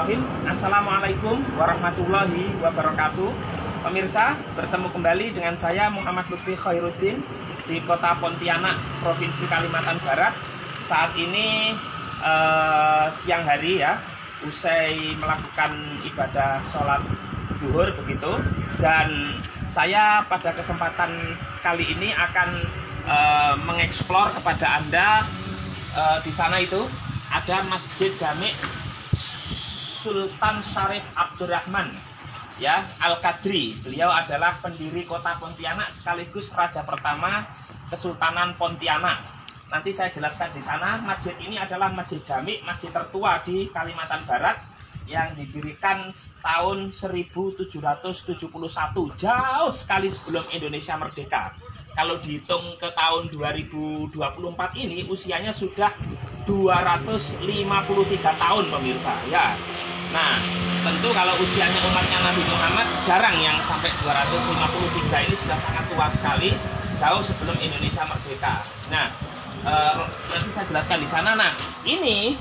Bismillahirrahmanirrahim. Assalamualaikum warahmatullahi wabarakatuh. Pemirsa, bertemu kembali dengan saya Muhammad Lutfi Khairuddin di kota Pontianak, Provinsi Kalimantan Barat. Saat ini siang hari ya, usai melakukan ibadah sholat zuhur begitu. Dan saya pada kesempatan kali ini akan mengeksplor kepada Anda di sana itu ada Masjid Jami' Sultan Syarif Abdurrahman ya Al-Qadri. Beliau adalah pendiri kota Pontianak sekaligus raja pertama Kesultanan Pontianak. Nanti saya jelaskan di sana. Masjid ini adalah Masjid Jami', masjid tertua di Kalimantan Barat yang didirikan tahun 1771, jauh sekali sebelum Indonesia merdeka. Kalau dihitung ke tahun 2024 ini usianya sudah 253 tahun pemirsa ya. Nah, tentu kalau usianya umatnya Nabi Muhammad jarang yang sampai 253, ini sudah sangat tua sekali, jauh sebelum Indonesia merdeka. Nah, nanti saya jelaskan di sana. Nah, ini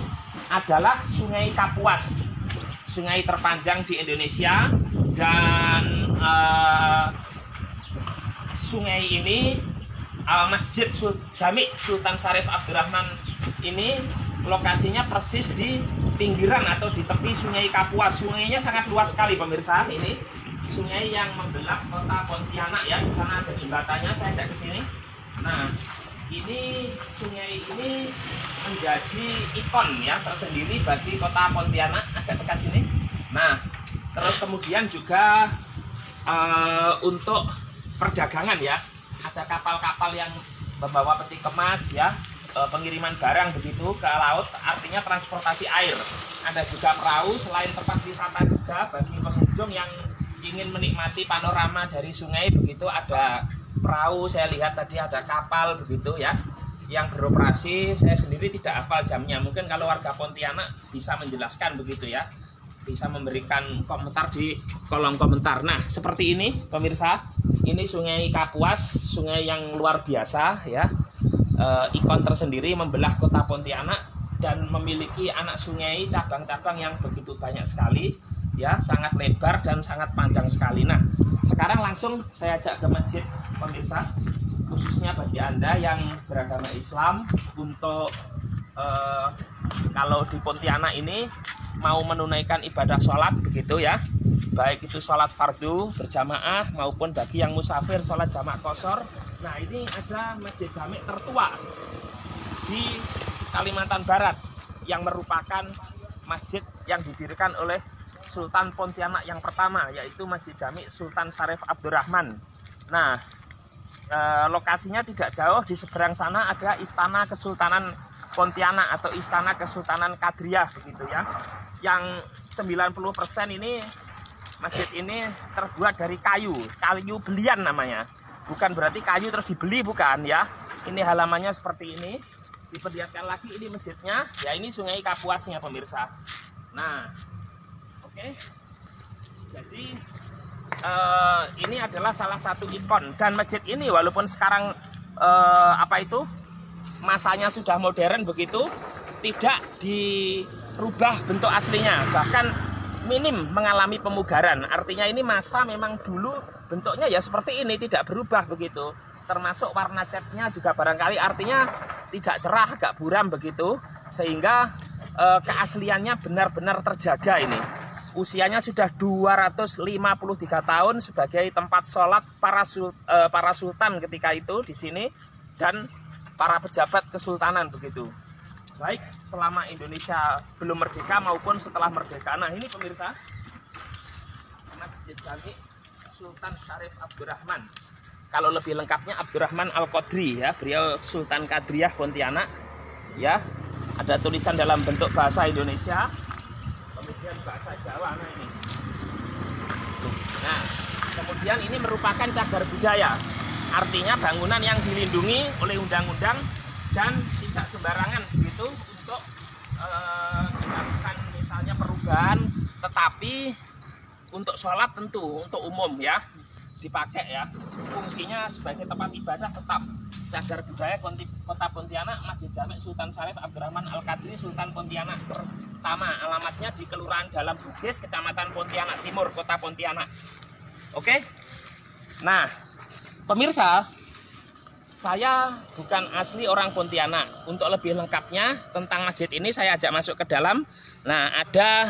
adalah Sungai Kapuas, sungai terpanjang di Indonesia, dan sungai ini Masjid Jami' Sultan Syarif Abdurrahman ini lokasinya persis di pinggiran atau di tepi Sungai Kapuas. Sungainya sangat luas sekali pemirsa. Ini sungai yang membelah kota Pontianak ya. Di sana ada jembatannya, saya ajak ke sini. Nah, ini sungai ini menjadi ikon ya tersendiri bagi kota Pontianak. Agak dekat sini. Nah, terus kemudian juga untuk perdagangan ya, ada kapal-kapal yang membawa peti kemas ya, pengiriman barang begitu ke laut, artinya transportasi air. Ada juga perahu, selain tempat wisata juga bagi pengunjung yang ingin menikmati panorama dari sungai begitu. Ada perahu, saya lihat tadi ada kapal begitu ya yang beroperasi. Saya sendiri tidak hafal jamnya, mungkin kalau warga Pontianak bisa menjelaskan begitu ya, bisa memberikan komentar di kolom komentar. Nah, seperti ini pemirsa, ini Sungai Kapuas, sungai yang luar biasa ya, ikon tersendiri membelah kota Pontianak dan memiliki anak sungai cabang-cabang yang begitu banyak sekali ya, sangat lebar dan sangat panjang sekali. Nah, sekarang langsung saya ajak ke masjid pemirsa, khususnya bagi Anda yang beragama Islam. Untuk kalau di Pontianak ini mau menunaikan ibadah sholat begitu ya, baik itu sholat fardu berjamaah maupun bagi yang musafir sholat jamak qashar. Nah, ini ada Masjid Jami' tertua di Kalimantan Barat yang merupakan masjid yang didirikan oleh Sultan Pontianak yang pertama, yaitu Masjid Jami' Sultan Syarif Abdurrahman. Nah, lokasinya tidak jauh, di seberang sana ada Istana Kesultanan Pontianak atau Istana Kesultanan Qadriyah begitu ya, yang 90% ini masjid ini terbuat dari kayu belian namanya. Bukan berarti kayu terus dibeli, bukan ya. Ini halamannya seperti ini. Diperlihatkan lagi ini masjidnya. Ya, ini Sungai Kapuasnya pemirsa. Nah, oke. Jadi ini adalah salah satu ikon. Dan masjid ini walaupun sekarang masanya sudah modern begitu, tidak dirubah bentuk aslinya. Bahkan minim mengalami pemugaran. Artinya ini masa memang dulu bentuknya ya seperti ini, tidak berubah begitu. Termasuk warna catnya juga barangkali artinya tidak cerah, agak buram begitu, sehingga keasliannya benar-benar terjaga ini. Usianya sudah 253 tahun sebagai tempat sholat para sultan ketika itu di sini dan para pejabat kesultanan begitu. Baik selama Indonesia belum merdeka maupun setelah merdeka. Nah, ini pemirsa Masjid Jami' Sultan Syarif Abdurrahman. Kalau lebih lengkapnya Abdurrahman Al-Qadri ya, beliau Sultan Qadriyah Pontianak ya. Ada tulisan dalam bentuk bahasa Indonesia, kemudian bahasa Jawa. Nah, ini. Nah, kemudian ini merupakan cagar budaya. Artinya bangunan yang dilindungi oleh undang-undang dan tidak sembarangan begitu untuk dilakukan misalnya perubahan, tetapi untuk sholat tentu untuk umum ya dipakai ya, fungsinya sebagai tempat ibadah tetap. Cagar budaya kota Pontianak, Masjid Jami' Sultan Syarif Abdurrahman Al-Qadri Sultan Pontianak Tama, alamatnya di Kelurahan Dalam Bugis, Kecamatan Pontianak Timur, Kota Pontianak. Oke. Nah, pemirsa, saya bukan asli orang Pontianak. Untuk lebih lengkapnya tentang masjid ini saya ajak masuk ke dalam. Nah, ada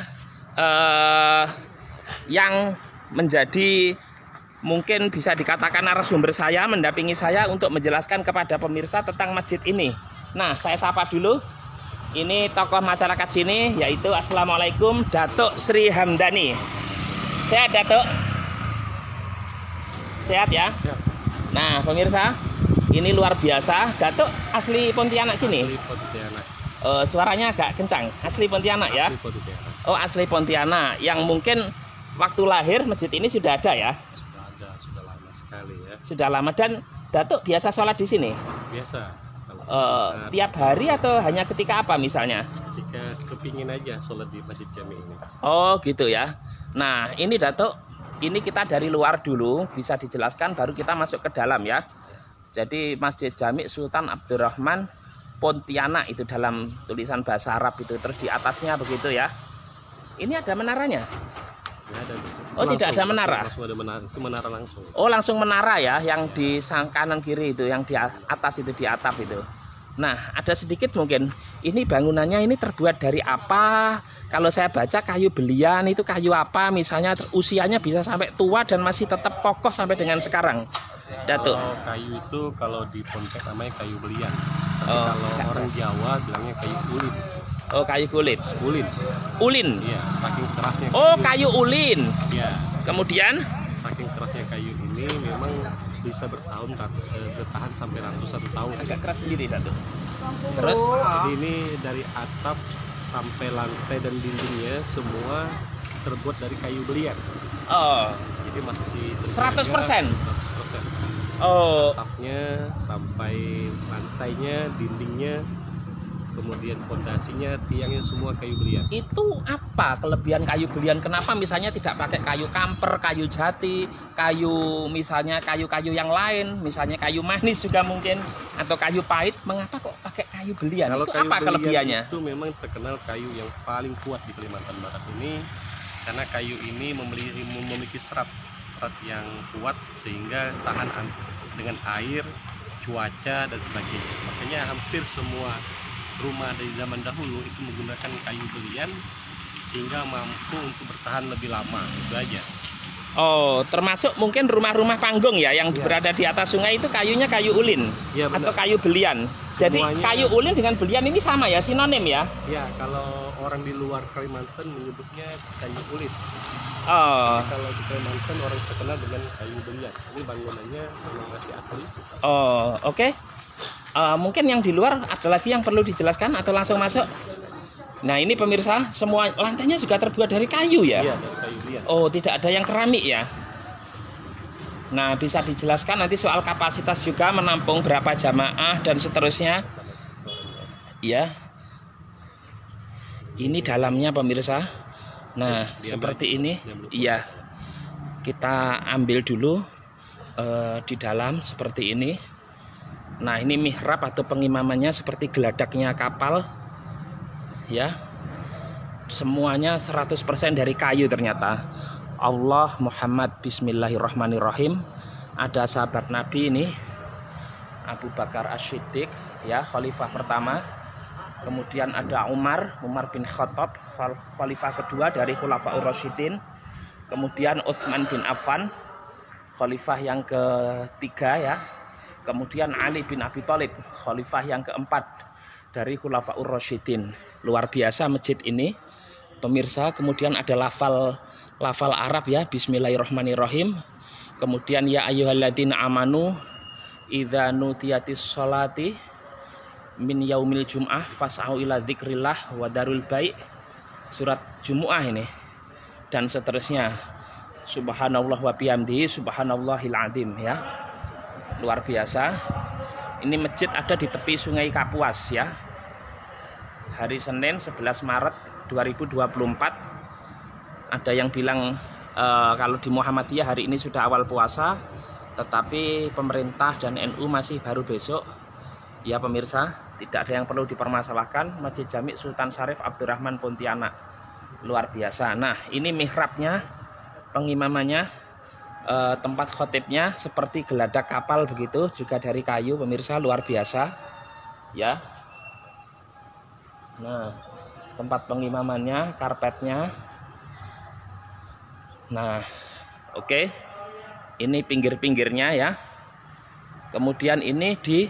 yang menjadi mungkin bisa dikatakan narasumber saya, mendampingi saya untuk menjelaskan kepada pemirsa tentang masjid ini. Nah, saya sapa dulu. Ini tokoh masyarakat sini, yaitu Assalamualaikum, Datuk Sri Hamdani. Sehat, Datuk? Sehat ya? Nah, pemirsa, ini luar biasa. Datuk asli Pontianak sini? Asli Pontianak. Suaranya agak kencang. Asli Pontianak ya? Asli Pontianak. Oh, asli Pontianak. Yang mungkin waktu lahir masjid ini sudah ada ya? Sudah ada, sudah lama sekali ya. Sudah lama. Dan Datuk biasa sholat di sini? Biasa. Tiap hari atau hanya ketika apa misalnya? Ketika kepingin aja sholat di Masjid Jami ini. Oh gitu ya. Nah ini Datuk, ini kita dari luar dulu, bisa dijelaskan baru kita masuk ke dalam ya. Jadi Masjid Jami Sultan Abdurrahman Pontianak itu dalam tulisan bahasa Arab itu. Terus di atasnya begitu ya. Ini ada menaranya? Ada. Oh langsung, tidak ada menara? Langsung ada menara, itu menara langsung. Oh langsung menara ya, yang di kanan kiri itu, yang di atas itu, di atap itu. Nah ada sedikit mungkin, ini bangunannya ini terbuat dari apa? Kalau saya baca kayu belian, itu kayu apa misalnya, usianya bisa sampai tua dan masih tetap kokoh sampai dengan sekarang, Datuk? Kalau kayu itu kalau di Ponpet namanya kayu belian. Tapi kalau orang Jawa bilangnya kayu ulin. Oh kayu kulit. Ulin. Ulin. Iya, saking kerasnya. Oh kayu ulin. Iya. Kemudian? Saking kerasnya kayu ini memang bisa bertahan sampai ratusan tahun. Agak keras sendiri Datuk. Terus? Jadi ini dari atap sampai lantai dan dindingnya semua terbuat dari kayu belian. Oh. Jadi masih 100%. 100%. Oh. Atapnya sampai lantainya, dindingnya, kemudian pondasinya, tiangnya semua kayu belian. Itu apa kelebihan kayu belian? Kenapa misalnya tidak pakai kayu kamper, kayu jati, kayu misalnya kayu-kayu yang lain, misalnya kayu manis juga mungkin, atau kayu pahit? Mengapa kok pakai kayu belian? Kalau itu kayu apa kelebihannya? Itu memang terkenal kayu yang paling kuat di Kalimantan Barat ini, karena kayu ini memiliki serat yang kuat sehingga tahan dengan air, cuaca dan sebagainya. Makanya hampir semua rumah dari zaman dahulu itu menggunakan kayu belian sehingga mampu untuk bertahan lebih lama. Itu aja. Oh, termasuk mungkin rumah-rumah panggung ya yang berada di atas sungai itu kayunya kayu ulin ya, atau kayu belian. Jadi kayu ulin dengan belian ini sama ya, sinonim ya? Ya, kalau orang di luar Kalimantan menyebutnya kayu ulin. Oh. Jadi kalau di Kalimantan orang terkenal dengan kayu belian. Ini bangunannya memang masih asli. Oh, oke. Mungkin yang di luar ada lagi yang perlu dijelaskan atau langsung masuk? Nah ini pemirsa, semua lantainya juga terbuat dari kayu ya? Iya, dari kayu belian. Oh, tidak ada yang keramik ya? Nah bisa dijelaskan nanti soal kapasitas juga menampung berapa jamaah dan seterusnya. Iya. Ini dalamnya pemirsa. Nah seperti ini. Iya. Kita ambil dulu di dalam seperti ini. Nah ini mihrab atau pengimamannya seperti geladaknya kapal ya, semuanya 100% dari kayu ternyata. Allah Muhammad Bismillahirrahmanirrahim. Ada sahabat Nabi ini Abu Bakar As-Siddiq ya, khalifah pertama. Kemudian ada Umar bin Khattab, khalifah kedua dari Khulafaur Rasyidin. Kemudian Utsman bin Affan, khalifah yang ketiga ya. Kemudian Ali bin Abi Thalib, khalifah yang keempat dari Khulafaur Rasyidin. Luar biasa masjid ini, pemirsa. Kemudian ada lafal Arab ya, Bismillahirrahmanirrahim. Kemudian ya ayyuhalladzina amanu idza nudiyatis sholati min yaumil jum'ah fas'au ila dzikrillah wa darul bai'. Surat Jumu'ah ini. Dan seterusnya. Subhanallah wa bihamdihi subhanallahil azim ya. Luar biasa. Ini masjid ada di tepi Sungai Kapuas ya. Hari Senin 11 Maret 2024. Ada yang bilang kalau di Muhammadiyah hari ini sudah awal puasa, tetapi pemerintah dan NU masih baru besok. Ya pemirsa, tidak ada yang perlu dipermasalahkan. Masjid Jami Sultan Syarif Abdurrahman Pontianak, luar biasa. Nah, ini mihrabnya, pengimamannya, tempat khotibnya seperti geladak kapal begitu, juga dari kayu pemirsa, luar biasa ya. Nah, tempat pengimamannya, karpetnya. Nah, oke. Ini pinggir-pinggirnya ya. Kemudian ini di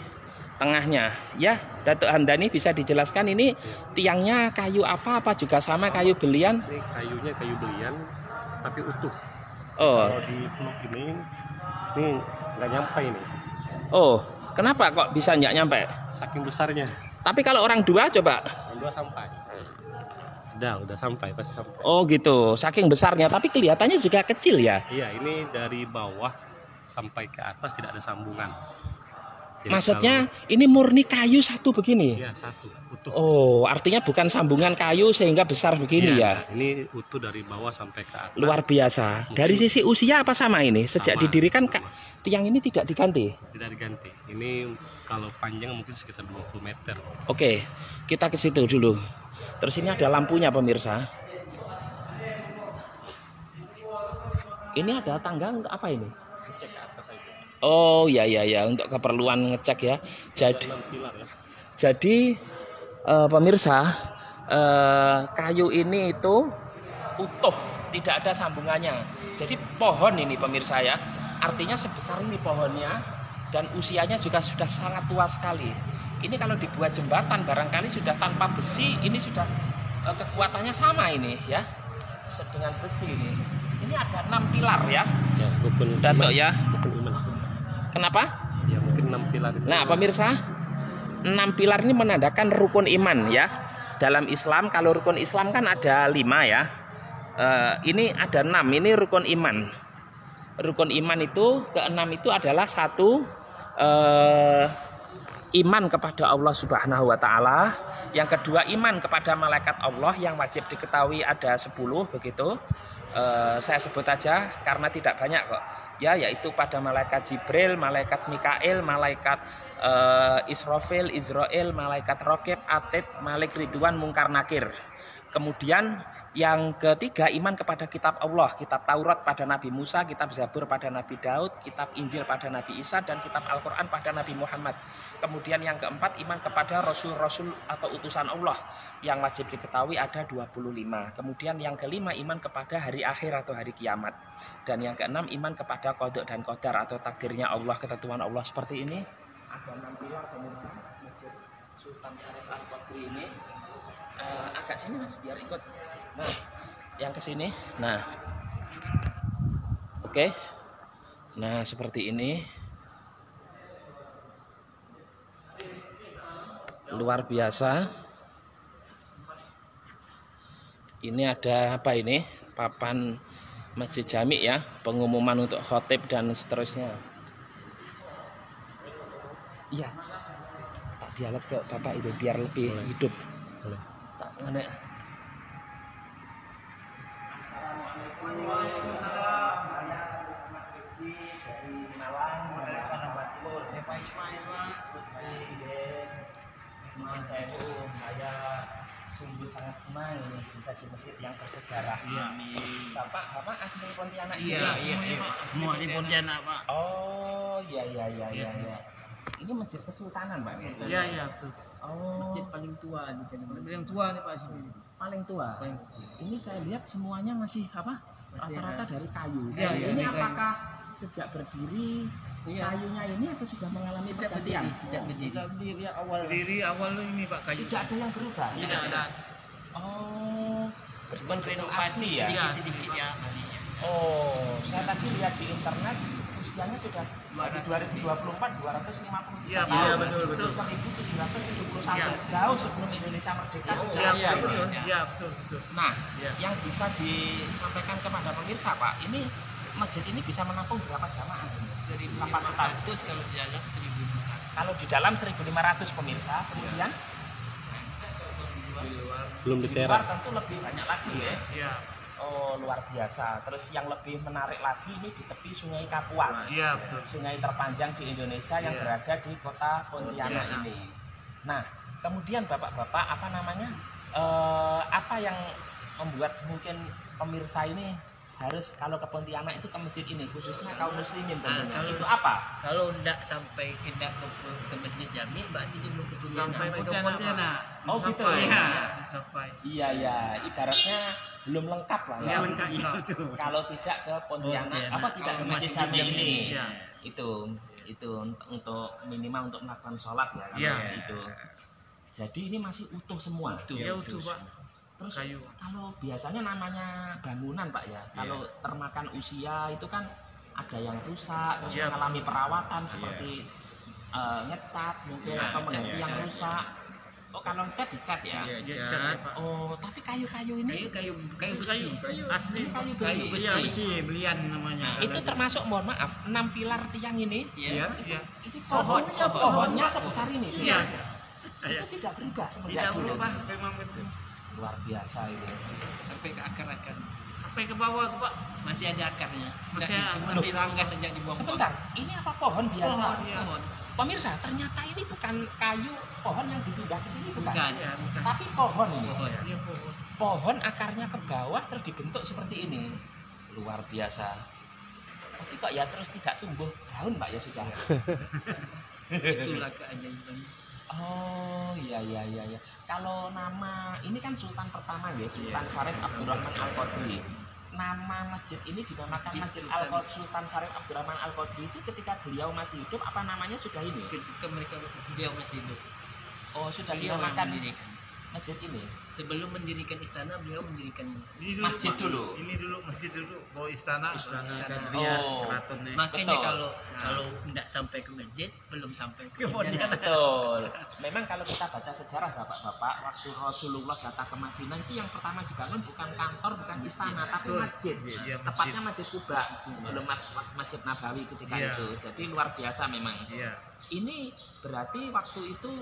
tengahnya ya. Datuk Hamdani bisa dijelaskan ini tiangnya kayu apa juga sama kayu belian? Ini kayunya kayu belian tapi utuh. Oh. Kalau di peluk ini nggak nyampe ini. Oh, kenapa kok bisa nggak nyampe? Saking besarnya. Tapi kalau orang dua coba. Orang dua sampai. Udah sampai, pasti sampai. Oh gitu, saking besarnya, tapi kelihatannya juga kecil ya. Iya, ini dari bawah sampai ke atas tidak ada sambungan. Jadi maksudnya ini murni kayu satu begini? Iya, satu, utuh. Oh, artinya bukan sambungan kayu sehingga besar begini ya? Ini utuh dari bawah sampai ke atas. Luar biasa. Dari sisi usia apa sama ini? Sejak didirikan tiang ini tidak diganti? Tidak diganti. Ini kalau panjang mungkin sekitar 20 meter. Oke, kita ke situ dulu. Terus ini ada lampunya pemirsa. Ini ada tangga untuk apa ini? Ngecek ke atas aja. Oh ya untuk keperluan ngecek ya. Jadi pemirsa, kayu ini itu utuh, tidak ada sambungannya. Jadi pohon ini pemirsa ya, artinya sebesar ini pohonnya dan usianya juga sudah sangat tua sekali. Ini kalau dibuat jembatan barangkali sudah tanpa besi, ini sudah kekuatannya sama ini ya, dengan besi ini. Ini ada 6 pilar ya. Ya, rukun Datuk ya. Rukun iman. Kenapa? Ya mungkin 6 pilar itu. Nah pemirsa, 6 pilar ini menandakan rukun iman ya. Dalam Islam, kalau rukun Islam kan ada 5 ya. Ini ada 6, ini rukun iman. Rukun iman itu, ke-6 itu adalah 1 iman kepada Allah Subhanahu wa Ta'ala. Yang kedua, iman kepada malaikat Allah yang wajib diketahui ada 10 begitu. Saya sebut aja karena tidak banyak kok ya, yaitu pada malaikat Jibril, malaikat Mikail, malaikat Israfil, Israel, malaikat Raqib, Atid, Malik Ridwan, Mungkar Nakir. Kemudian yang ketiga, iman kepada kitab Allah, kitab Taurat pada Nabi Musa, kitab Zabur pada Nabi Daud, kitab Injil pada Nabi Isa, dan kitab Al-Quran pada Nabi Muhammad. Kemudian yang keempat, iman kepada Rasul-Rasul atau utusan Allah yang wajib diketahui ada 25. Kemudian yang kelima, iman kepada hari akhir atau hari kiamat. Dan yang keenam, iman kepada qada dan qadar atau takdirnya Allah, ketentuan Allah. Seperti ini ada 6 pilar pemirsa Masjid Sultan Syarif Al-Qadri ini. Agak sini Mas biar ikut. Nah, yang ke sini. Nah. Oke. Nah, seperti ini. Luar biasa. Ini ada apa ini? Papan Masjid Jami ya, pengumuman untuk khotib dan seterusnya. Iya. Tak dialog ke Bapak itu biar lebih hidup. Boleh. Tak ngene. Saya sungguh sangat senang bisa di masjid yang bersejarah. Bapak asli Pontianak. Iya. Semua di Pontianak, Pak. Oh, iya. Ini masjid kesultanan, Pak. Iya, betul. Oh, Masjid paling tua di Kalimantan. Paling tua nih Pak sini. Paling tua. Ini saya lihat semuanya masih apa? Rata-rata dari kayu. Iya, Ini dari kayu. apakah sejak berdiri kayunya ini atau sudah mengalami pergantian? Sejak berdiri. Berdiri awal. Berdiri awal ini Pak kayu. Tidak ada yang berubah. Tidak ada. Oh, Renovasi ya. sedikit ya. Oh, saya tadi lihat di internet usianya sudah di 2024 250 Iya, tahun. betul. 1771 Iya. jauh sebelum Indonesia merdeka sudah Iya, ada betul. ini. Iya, betul. Nah, Iya. yang bisa disampaikan kepada pemirsa Pak, ini masjid ini bisa menampung berapa jamaah? Kapasitas. Kalau di dalam 1.500. Kalau di dalam 1.500 pemirsa, kemudian Belum di di luar teras. tentu lebih banyak lagi ya. Iya. Oh, luar biasa. Terus yang lebih menarik lagi ini di tepi Sungai Kapuas. Iya, betul. Sungai terpanjang di Indonesia yang Iya. berada di kota Pontianak Pontianak. ini. Nah, kemudian Bapak-bapak apa namanya? Apa yang membuat mungkin pemirsa ini harus kalau ke Pontianak itu ke masjid ini, khususnya kaum muslimin tentunya. kalau- Itu apa? Kalau tidak ke Masjid Jami, berarti dia belum ke Pontianak. Sampai ke Pontianak, Pontianak. Oh, gitu. Sampai. Iya, sampai. Iya ya, ibaratnya belum lengkap lah ya. Iya, lengkap. Kalau tidak ke Pontianak, Pontianak. apa tidak ke Kalau Masjid Masjid Jami Jami, ini? iya. Itu untuk minimal untuk melakukan sholat ya. Iya. Itu. Jadi ini masih utuh semua. Ya utuh, Pak. Terus Kayu. kalau biasanya namanya bangunan Pak ya, kalau termakan usia itu kan ada yang rusak, terus Iya. mengalami perawatan seperti ngecat mungkin Iya, atau ngecat, mengganti iya. yang rusak. Oh kalau ngecat dicat ya? Ya, cat, Pak. Oh tapi kayu-kayu ini Kayu besi. Kayu asli. ini kayu Kayu besi. Iya, besi. besi, belian namanya. Itu termasuk mohon maaf 6 pilar tiang ini. Iya, Iya. iya. Ini pohonnya sebesar ini. Iya. Itu tidak berubah Tidak semenjak dulu. berubah memang itu. Luar biasa ini. Sampai ke akar-akar. Sampai ke bawah tuh, Pak. Masih ada akarnya. Masih ada. Cuma dilanggar sejak di bawah. Sebentar, ini apa pohon biasa? Pohon, iya. Pohon. Pemirsa, ternyata ini bukan kayu pohon yang dipindah ke sini bukan. Bukan. Ya, bukan. Tapi pohon ini. Pohon. Iya, pohon. Pohon akarnya ke bawah terus dibentuk seperti ini. Luar biasa. Tapi kok ya terus tidak tumbuh daun Pak ya sudah. Itulah keajaiban. Oh iya iya iya iya. Kalau nama ini kan Sultan pertama ya, Sultan Syarif Abdurrahman Al-Qadri. Nama masjid ini dinamakan Masjid Masjid Sultan Syarif Abdurrahman Al-Qadri itu ketika beliau masih hidup apa namanya sudah ini? Ketika dia masih hidup. Oh sudah Beliau yang dinamakan mendirikan. masjid ini. Sebelum mendirikan istana, beliau mendirikan. Ini Masjid Pak. dulu. Ini dulu masjid dulu. Bawa istana. Istana. Kadria, Oh. keratonnya. Makanya Betul. kalau tidak sampai ke masjid, belum sampai ke Pontianak. Betul. Memang kalau kita baca sejarah bapak-bapak, waktu Rasulullah datang ke Madinah itu yang pertama dibangun bukan kantor, bukan istana, tapi Betul. masjid. Iya, masjid. Tepatnya Masjid Kuba sebelum Masjid Nabawi ketika Iya. itu. Jadi luar biasa memang. Iya. Ini berarti waktu itu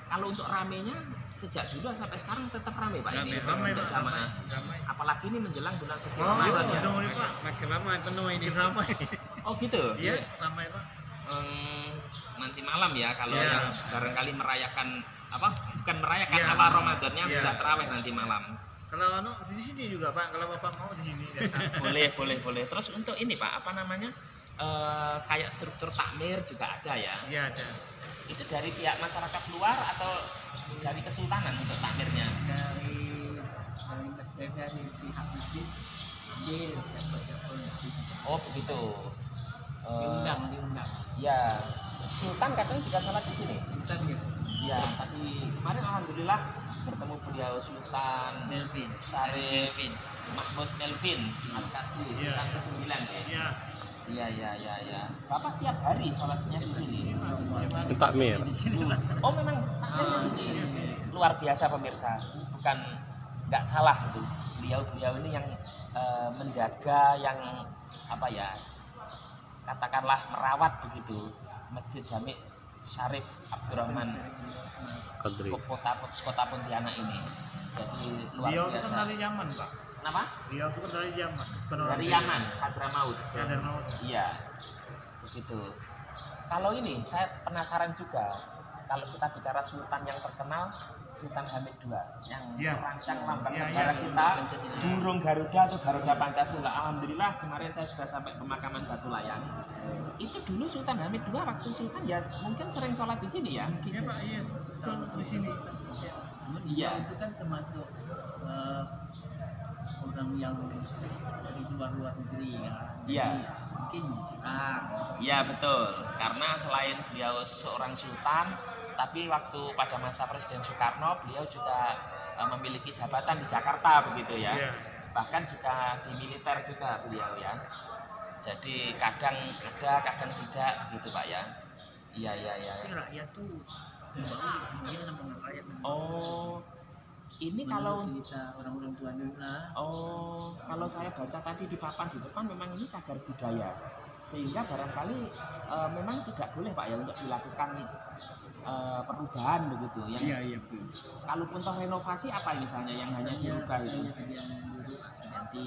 kalau untuk ramenya sejak dulu sampai sekarang tetap rame Pak ini. Ramai, untuk Pak. jamaah. Ramai. Apalagi ini menjelang bulan suci Oh, Ramadan ya. betul nih, Pak. Makin ramai penuh ini. Ramai. Oh gitu. Iya, ramai, Pak. Nanti malam ya kalau Iya. yang barangkali merayakan apa bukan merayakan Iya. awal Ramadannya Iya. sudah terawih nanti malam. Kalau di sini juga, Pak. Kalau Bapak mau di sini datang. Boleh. Terus untuk ini Pak apa namanya kayak struktur takmir juga ada ya. Iya, ada. Itu dari pihak masyarakat luar atau dari kesultanan untuk takmirnya? dari pihak masjid, dia siapa-siapa Oh begitu. diundang. Ya Sultan kadang juga salat di sini. Sultan gitu. Ya tadi kemarin alhamdulillah bertemu beliau Sultan Melvin. Syarif Mahmud Melvin Al-Qadri Iya. Sultan ke-9 ya. Iya. Iya. Bapak tiap hari sholatnya di sini. Takmir. Oh memang takmirnya di sini. Luar biasa pemirsa. Bukan nggak salah itu. Beliau ini yang menjaga yang apa ya? Katakanlah merawat begitu Masjid Jami Syarif Abdurrahman Qadri. kota Pontianak ini. Jadi luar Beliau itu biasa. kan dari Yaman, Pak. Kenapa? Beliau itu kan dari Yaman. Bukan orang Dari sini. Yaman, Hadramaut. Ya, dari Yaman. Iya, begitu. Kalau ini saya penasaran juga. Kalau kita bicara Sultan yang terkenal, Sultan Hamid II yang Iya. merancang lambang Iya, negara iya, kita, Pancasila. burung Garuda atau Garuda Pancasila. Alhamdulillah kemarin saya sudah sampai pemakaman Batu Layang. Itu dulu Sultan Hamid II waktu Sultan ya mungkin sering sholat di sini ya. Iya, Pak. Iya. Betul, di sini. Namun Iya. dia itu kan termasuk orang yang sering keluar negeri ya. Iya. Jadi, mungkin Iya betul. Karena selain beliau seorang sultan, tapi waktu pada masa Presiden Soekarno beliau juga memiliki jabatan di Jakarta begitu ya. Iya. Bahkan juga di militer juga beliau ya. Jadi kadang ada, kadang tidak gitu Pak ya. Iya. tapi rakyat tuh membawa kemudian sama rakyat. Oh, ini kalau cerita orang-orang tua dulu lah. Oh, kalau saya baca tadi di papan di depan memang ini cagar budaya. Sehingga barangkali memang tidak boleh Pak ya untuk dilakukan perubahan begitu yang Iya betul. kalaupun toh renovasi apa misalnya yang hanya dirubah itu. ganti.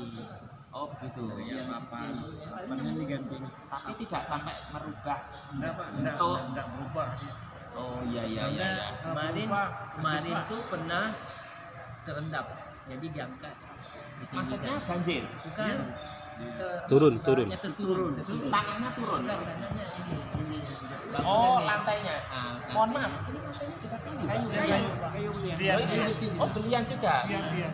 Oh begitu. Ya papannya diganti. Tapi tidak sampai merubah. Enggak Pak, Untuk- enggak berubah. Oh iya. Karena kalau Kemarin berubah, kemarin bagus, Pak. tuh pernah terendam, jadi diangkat. Maksudnya banjir. Bukan. Iya. Turun. Tanahnya turun. Tanahnya turun. Bukan, tanahnya ini. Oh Bangunannya. lantainya. Ah, Mohon maaf, ini lantainya juga kayu. Pak? Kayu. Biar, Oh, biar, ini- oh belian juga. biar.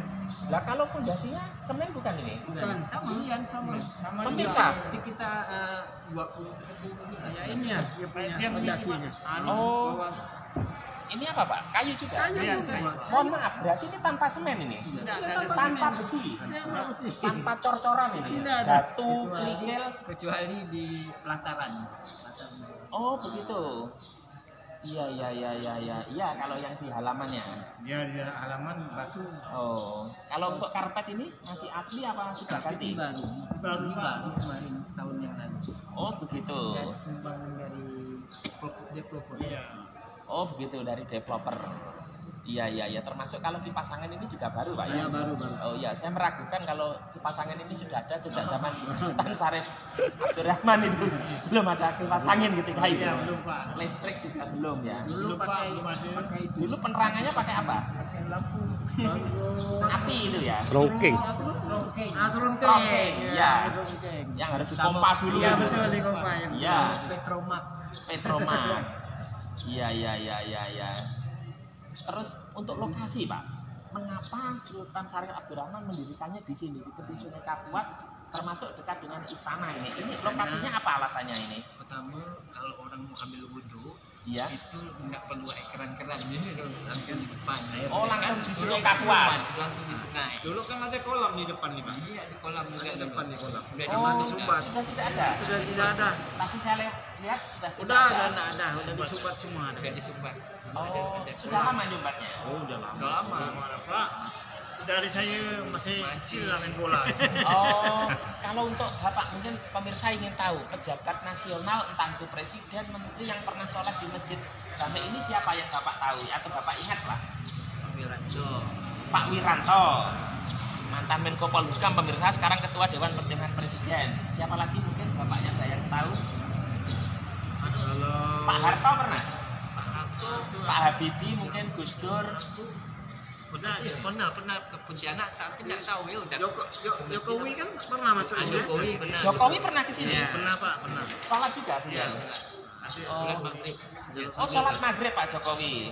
Lah kalau fondasinya semen bukan ini? Bukan. Sama. Sama Pemirsa. juga. Sekitar 20 sekitar Ya ini ya, dia Kayak punya yang ini, Pak. fondasinya. Anu, Oh. bawah. Ini apa Pak? Kayu juga? Iya, Mohon maaf, berarti ini tanpa semen ini? Enggak ada Tanpa semen. besi? Iya. Tanpa cor-coran ini? Tidak ada. Batu, kerikil? Kecuali di pelataran. Oh begitu. Iya kalau yang di halamannya. Dia di halaman batu. Oh, kalau untuk karpet ini masih asli apa sudah ganti? Baru. Baru, Ini Pak. baru kemarin tahun yang lalu. Oh begitu. Dan sumbangan dari developer. Iya. Oh begitu dari developer. Iya termasuk kalau kipas angin ini juga baru Pak ya? Iya, baru. Oh iya, saya meragukan kalau kipas angin ini sudah ada sejak zaman Sultan Syarif Abdurrahman itu. Belum ada kipas angin ketika itu. Iya, belum Pak. Listrik juga belum ya. Dulu Belum, Pak, pakai belum ada. pakai itu. Dulu penerangannya pakai apa? Pakai lampu. Api itu ya. Serongkeng. Rongkeng. Strongkeng, iya. Serongkeng. Yang harus dipompa dulu. Iya itu. betul di kompa ya. Iya. Petromak. Petromak. Iya. Terus untuk lokasi Pak, mengapa Sultan Syarif Abdurrahman mendirikannya di sini di tepi Sungai Kapuas, termasuk dekat dengan istana ini? Ini lokasinya apa alasannya ini? Pertama, kalau orang mau ambil wudhu, Iya. itu nggak perlu keran-keran ini dong, langsung di depan. Oh, langsung di Sungai Dulu Kapuas. langsung di sungai. Dulu kan ada kolam di depan nih Pak. Iya, di kolam juga Di depan nih kolam. Udah Oh, dimana sudah tidak ada. Sudah tidak ada. Tapi saya lihat sudah tidak Udah ada. ada, udah disumbat semua ada. Udah disumbat. Oh, sudah lama nyumbatnya. Oh, udah lama. Udah lama. Lama Pak. Dari saya masih kecil lah main bola. Oh, kalau untuk Bapak mungkin pemirsa ingin tahu pejabat nasional entah itu presiden, menteri yang pernah sholat di masjid Jami ini siapa yang Bapak tahu atau Bapak ingat lah? Wiranto. Pak Wiranto, mantan Menko Polhukam, pemirsa sekarang Ketua Dewan Pertimbangan Presiden. Siapa lagi mungkin Bapak yang ada yang tahu? Kalau Pak Harto pernah? Pak Harto. Pak Habibie mungkin, Gus Dur. Pernah ke Pontianak tapi nggak tahu ya udah. Jokowi kan pernah masuk Ah, sini. Jokowi pernah. Jokowi pernah ke sini? Iya. Pernah Pak, pernah. Sholat juga Iya. beliau. Sholat maghrib. Oh, sholat maghrib Pak Jokowi.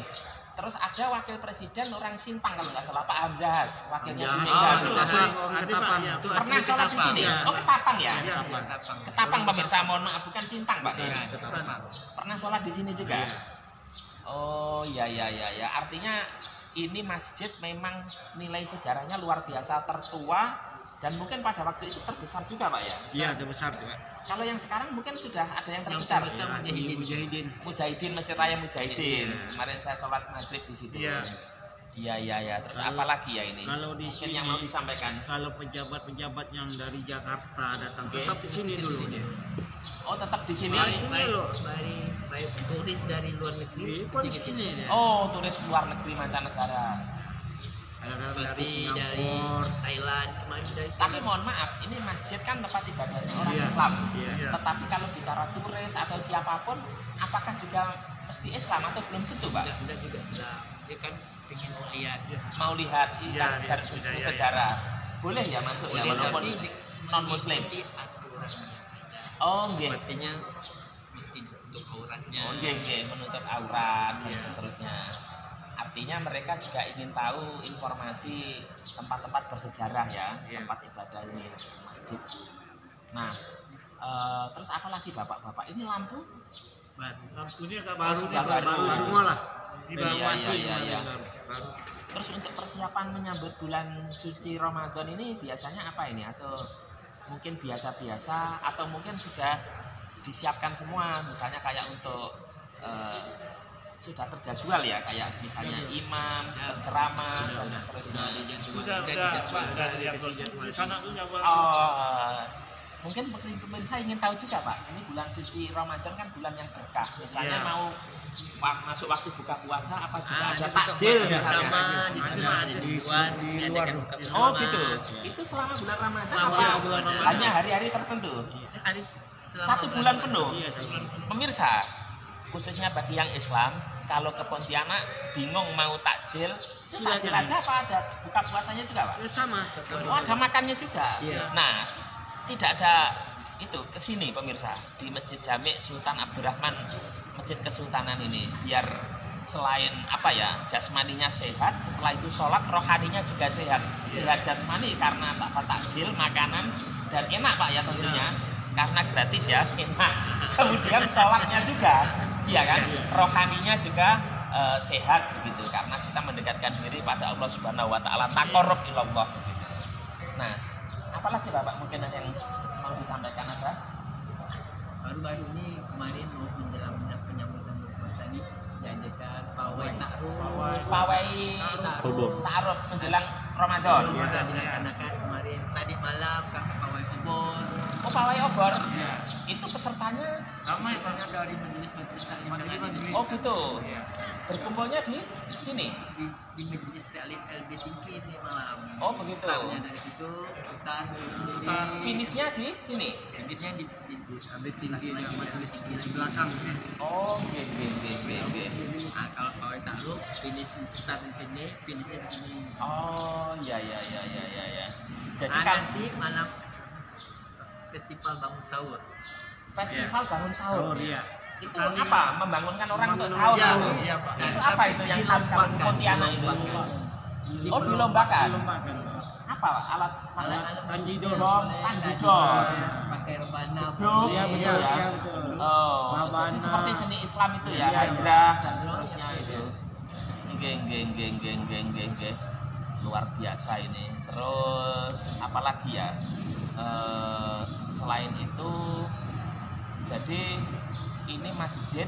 Terus ada wakil presiden orang Sintang kalau nggak salah, Pak Hamzahas, wakilnya Ya, Bu oh, Mega. itu Juga. asli orang Nanti, Ketapang. Pak, ya. Itu Pernah asli sholat di Ketapang. sini? Ya. Oh, Ketapang ya? Iya, Ketapang. Ketapang pemirsa, mohon maaf, bukan Sintang Pak. Iya, Ya. Ketapang. Pernah sholat di sini juga? Oh iya. Artinya ini masjid memang nilai sejarahnya luar biasa tertua dan mungkin pada waktu itu terbesar juga Pak ya? Iya, ada besar tuh. Kalau yang sekarang mungkin sudah ada yang Yang terbesar. terbesar Ya. Mujahidin. Mujahidin. Mujahidin, Masjid Raya Mujahidin. Iya. Kemarin saya sholat maghrib di situ. Iya. Iya. Terus Kalau- apa lagi ya ini? kalau di Mungkin sini- yang mau disampaikan. Kalau pejabat-pejabat yang dari Jakarta datang, Oke. tetap di sini dulu dia. Oh tetap di sini. Baik. Sini loh. Baik turis dari luar negeri. Pun di sini dia. Oh turis luar negeri mancanegara. Ada dari Seperti dari Singapura. Thailand, kemarin dari Tapi mohon maaf, ini masjid kan tempat ibadahnya orang Iya. Islam. Iya. Tetapi kalau bicara turis atau siapapun, apakah juga mesti Islam atau belum tentu, Pak? Enggak juga Islam. Dia kan pengen mau lihat. Mau lihat Iya, lihat ikan budaya, sejarah, boleh ya masuk ya Boleh, walaupun tapi non Muslim. mengikuti aturan. Oh, nggih. Artinya mesti ditutup auratnya. Oh, nggih, menutup aurat dan seterusnya. Artinya mereka juga ingin tahu informasi tempat-tempat bersejarah ya, Iya. tempat ibadah ini masjid. Nah, terus apa lagi Bapak-bapak? Ini lampu? Lampunya nggak Baru, sudah baru semua lah. Di bawah Iya, masih iya. baru. Terus untuk persiapan menyambut bulan suci Ramadan ini biasanya apa ini? Atau mungkin biasa-biasa atau mungkin sudah disiapkan semua, misalnya kayak untuk sudah terjadwal ya, kayak misalnya imam, penceramah dan seterusnya. Sudah Pak, udah di sana tuh jadwal. Oh, mungkin pemirsa ingin tahu juga Pak, ini bulan suci Ramadan kan bulan yang berkah. Misalnya mau masuk waktu buka puasa, apa juga ada takjil misalnya. Sama di sana di luar. Oh gitu. Itu selama bulan Ramadan apa? Hanya hari-hari tertentu. Satu bulan penuh. Pemirsa, khususnya bagi yang Islam, kalau ke Pontianak bingung mau takjil, itu takjil aja apa ada buka puasanya juga Pak? Sama. Oh ada makannya juga. Nah, tidak ada itu kesini pemirsa di Masjid Jami' Sultan Abdurrahman, Masjid Kesultanan ini, biar selain apa ya jasmaninya sehat, setelah itu sholat rohaninya juga sehat. Sehat jasmani karena takjil makanan dan enak Pak ya tentunya, karena gratis ya enak. Kemudian sholatnya juga, iya kan, rohaninya juga sehat begitu, karena kita mendekatkan diri pada Allah Subhanahu Wa Taala, taqarrub ilallah begitu. Nah, apalagi Bapak mungkin ada yang mau disampaikan ada? Baru-baru ini kemarin mau menjelang penyambutan berpuasa ini diadakan pawai ta'aruf menjelang Ramadan. Kita dilaksanakan kemarin tadi malam kami pawai obor. Oh pawai obor? Itu pesertanya Ramai banget dari majelis-majelis taklim yang oh gitu. Berkumpulnya di sini. di majelis taklim LB Tingki ini malam. Oh begitu. Startnya dari situ, kita sendiri. Finishnya di sini. Finishnya di LB Tingki di majelis tinggi di belakang. Oh, oke. Nah, kalau pawai ta'aruf finish start di sini, finishnya di sini. Oh, ya. Jadi Nah, kan nanti malam festival bangun sahur. festival bangun sahur. Iya. Itu apa? Membangunkan orang untuk sahur. Iya, Pak. Itu apa itu yang khas kalau di Pontianak itu? Oh, dilombakan. Apa alat Tanjidor. Tanjidor. Pakai rebana. Drum, Iya, gitu betul, ya. iya, betul. Oh, Rebana. jadi seperti seni Islam itu ya, Iya. hadrah dan seterusnya itu. Geng. Luar biasa ini. Terus apalagi ya? Selain itu, jadi ini masjid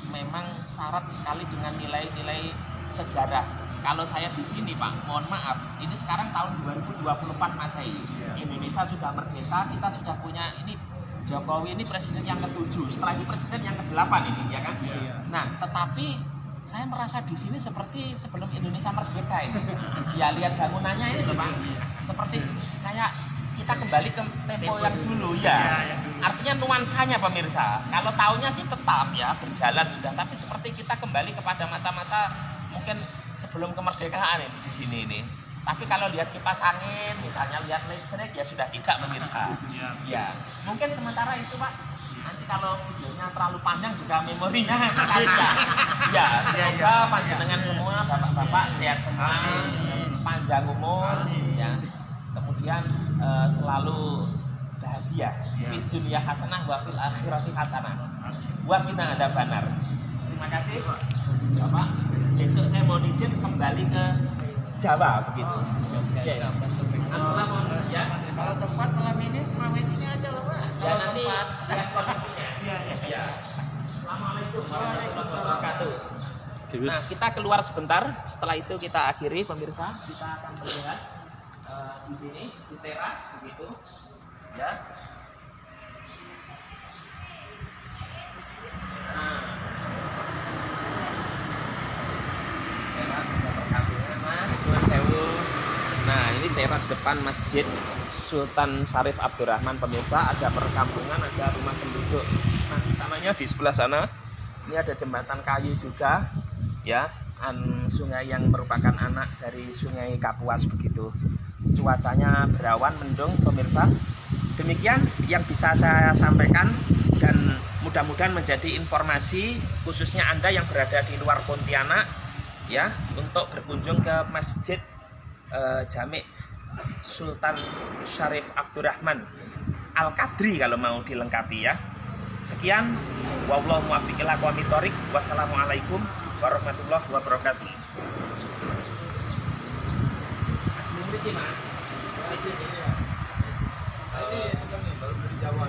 memang syarat sekali dengan nilai-nilai sejarah. Kalau saya di sini Pak, mohon maaf, ini sekarang tahun 2024 Masehi. Indonesia sudah merdeka, kita sudah punya ini Jokowi ini presiden yang ke-7, setelah ini presiden yang ke-8 ini ya kan. Nah, tetapi saya merasa di sini seperti sebelum Indonesia merdeka ini. Ya lihat bangunannya ini loh Pak. Seperti kayak kita kembali ke tempo yang dulu ya. Artinya nuansanya pemirsa. Kalau tahunnya sih tetap ya berjalan sudah, tapi seperti kita kembali kepada masa-masa mungkin sebelum kemerdekaan ini di sini ini. Tapi kalau lihat kipas angin, misalnya lihat listrik ya sudah tidak pemirsa. Ya, mungkin sementara itu Pak. Nanti kalau videonya terlalu panjang juga memorinya kasihan. Ya, semoga panjenengan semua bapak-bapak sehat semua, panjang umur, ya. Kemudian selalu bahagia. Fid dunya hasanah wa fil akhirati hasanah. Wa qina adzabannar. Terima kasih Bapak. Besok saya mau izin kembali ke Jawa begitu. Yes. Assalamualaikum ya. Kalau sempat malam ini profesinya aja loh Pak. Ya nanti lihat kondisinya. Ya. Assalamualaikum warahmatullahi wabarakatuh. Nah, kita keluar sebentar. Setelah itu kita akhiri pemirsa. Kita akan melihat di sini di teras begitu. Ya. Nah. Teras sudah perkampungan Mas, Nuwun sewu. Nah, ini teras depan Masjid Sultan Syarif Abdurrahman pemirsa, ada perkampungan, ada rumah penduduk. Nah, namanya di sebelah sana. Ini ada jembatan kayu juga, ya, sungai yang merupakan anak dari Sungai Kapuas begitu. Cuacanya berawan mendung pemirsa. Demikian yang bisa saya sampaikan dan mudah-mudahan menjadi informasi khususnya Anda yang berada di luar Pontianak ya untuk berkunjung ke Masjid Jami' Sultan Syarif Abdurrahman Al-Qadri kalau mau dilengkapi ya. Sekian, wallahu muwaffiq ila aqwamit thoriq. Wassalamualaikum warahmatullahi wabarakatuh. Mas, ini Mas. Ini baru dari Jawa.